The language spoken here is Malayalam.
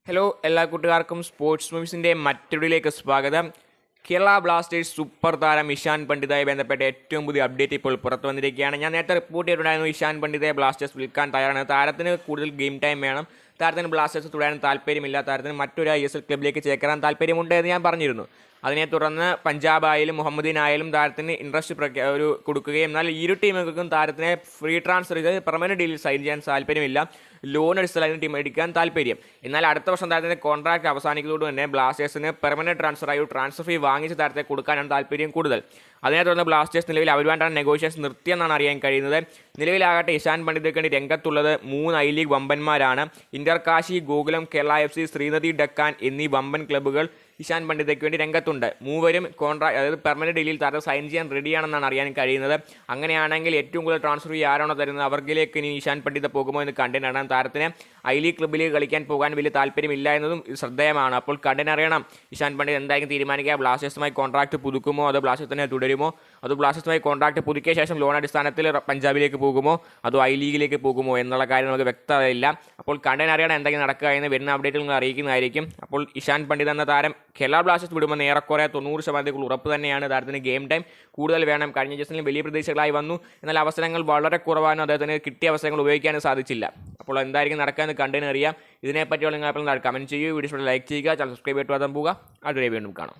ഹലോ എല്ലാ കൂട്ടുകാർക്കും സ്പോർട്സ് മൂവീസിൻ്റെ മറ്റൊരിലേക്ക് സ്വാഗതം. കേരള ബ്ലാസ്റ്റേഴ്സ് സൂപ്പർ താരം ഇഷാൻ പണ്ഡിതുമായി ബന്ധപ്പെട്ട ഏറ്റവും പുതിയ അപ്ഡേറ്റ് ഇപ്പോൾ പുറത്തു വന്നിരിക്കുകയാണ്. ഞാൻ നേരത്തെ റിപ്പോർട്ട് ചെയ്തിട്ടുണ്ടായിരുന്നു ഇഷാൻ പണ്ഡിതയെ ബ്ലാസ്റ്റേഴ്സ് വിൽക്കാൻ തയ്യാറാണ്. താരത്തിന് കൂടുതൽ ഗെയിം ടൈം വേണം, താരത്തിന് ബ്ലാസ്റ്റേഴ്സ് തുടരാൻ താല്പര്യമില്ല, താരത്തിന് മറ്റൊരു ISL ക്ലബിലേക്ക് ചേക്കേറാൻ താല്പര്യമുണ്ട് എന്ന് ഞാൻ പറഞ്ഞിരുന്നു. അതിനെ തുടർന്ന് പഞ്ചാബ് ആയാലും മുഹമ്മദീനായാലും താരത്തിന് ഇൻട്രസ്റ്റ് കൊടുക്കുകയും എന്നാൽ ഇരു ടീമുകൾക്കും താരത്തിനെ ഫ്രീ ട്രാൻസ്ഫർ ചെയ്ത് പെർമനന്റ് ഡീലിൽ സൈൻ ചെയ്യാൻ താല്പര്യമില്ല, ലോൺ അടിസ്ഥാനത്തിൽ ടീം എടുക്കാൻ താല്പര്യം. എന്നാൽ അടുത്ത വർഷം താരത്തിൻ്റെ കോൺട്രാക്ട് അവസാനിക്കുന്നതോട് തന്നെ ബ്ലാസ്റ്റേഴ്സിന് പെർമനന്റ് ട്രാൻസ്ഫറായി ഒരു ട്രാൻസ്ഫർ ഫീ വാങ്ങിച്ച് താരത്തെ കൊടുക്കാനാണ് താല്പര്യം കൂടുതൽ. അതിനെ തുടർന്ന് ബ്ലാസ്റ്റേഴ്സ് നിലവിൽ അവരുമായിട്ടാണ് നെഗോഷിയേഷൻ നിർത്തിയെന്നാണ് അറിയാൻ കഴിയുന്നത്. നിലവിലാകട്ടെ ഇഷാൻ പണ്ഡിതയ്ക്ക് വേണ്ടി രംഗത്തുള്ളത് 3 I ലീഗ് വമ്പന്മാരാണ്. ഇന്റർകാശി, ഗോകുലം, കേരള FC, ശ്രീനദി ഡക്കാൻ എന്നീ വമ്പൻ ക്ലബ്ബുകൾ ഇഷാൻ പണ്ഡിതയ്ക്ക് വേണ്ടി രംഗത്തുണ്ട്. മൂവരും അതായത് പെർമനന്റ് ഡീലിൽ താരം സൈൻ ചെയ്യാൻ റെഡിയാണെന്നാണ് അറിയാൻ കഴിയുന്നത്. അങ്ങനെയാണെങ്കിൽ ഏറ്റവും കൂടുതൽ ട്രാൻസ്ഫർ ഫീ ആരാണോ തരുന്നത് അവർക്കിലേക്ക് ഇനി ഇഷാൻ പണ്ഡിത പോകുമോ എന്ന് കണ്ടിട്ടാണ്. താരത്തിന് I ലീഗ് ക്ലബ്ബിലേക്ക് കളിക്കാൻ പോകാൻ വലിയ താല്പര്യമില്ല എന്നതും ശ്രദ്ധേയമാണ്. അപ്പോൾ കണ്ടിനറിയണം ഇഷാൻ പണ്ഡിത് എന്തായാലും തീരുമാനിക്കുക. ബ്ലാസ്റ്റേഴ്സുമായി കോൺട്രാക്ട് പുതുക്കുമോ അതോ ബ്ലാസ്റ്റേഴ്സ് തന്നെ തുടരുമോ, അതോ ബ്ലാസ്റ്റേഴ്സുമായി കോൺട്രാക്ട് പുതുക്കിയ ശേഷം ലോൺ അടിസ്ഥാനത്തിൽ പഞ്ചാബിലേക്ക് പോകുമോ അതോ I ലീഗിലേക്ക് പോകുമോ എന്നുള്ള കാര്യം നമുക്ക് വ്യക്തതയില്ല. അപ്പോൾ കണ്ടിനറിയണം എന്തെങ്കിലും നടക്കുക എന്ന് വരുന്ന അപ്ഡേറ്റുകൾ നിങ്ങൾ അറിയിക്കുന്നതായിരിക്കും. അപ്പോൾ ഇഷാൻ പണ്ഡിത് എന്ന താരം കേരള ബ്ലാസ്റ്റേഴ്സ് വിടുമെന്ന് ഏറെക്കുറെ 90% ഉറപ്പ് തന്നെയാണ്. താരത്തിന് ഗെയിം ടൈം കൂടുതൽ വേണം. കഴിഞ്ഞ സീസണിൽ വലിയ പ്രതീക്ഷകളായി വന്നു, എന്നാൽ അവസരങ്ങൾ വളരെ കുറവാണ്. അദ്ദേഹത്തിന് കിട്ടിയ അവസരങ്ങൾ ഉപയോഗിക്കാനും സാധിച്ചില്ല. അപ്പോൾ എന്തായിരിക്കും നടക്കാമെന്ന് കണ്ടിനറിയാം. ഇതിനെപ്പറ്റിയുള്ള നിങ്ങൾ കമൻറ്റ് ചെയ്യൂ, വീഡിയോ ലൈക്ക് ചെയ്യുക, ചാനൽ സബ്സ്ക്രൈബ് ചെയ്തിട്ട് പോവുക. അടുത്ത വീണ്ടും കാണാം.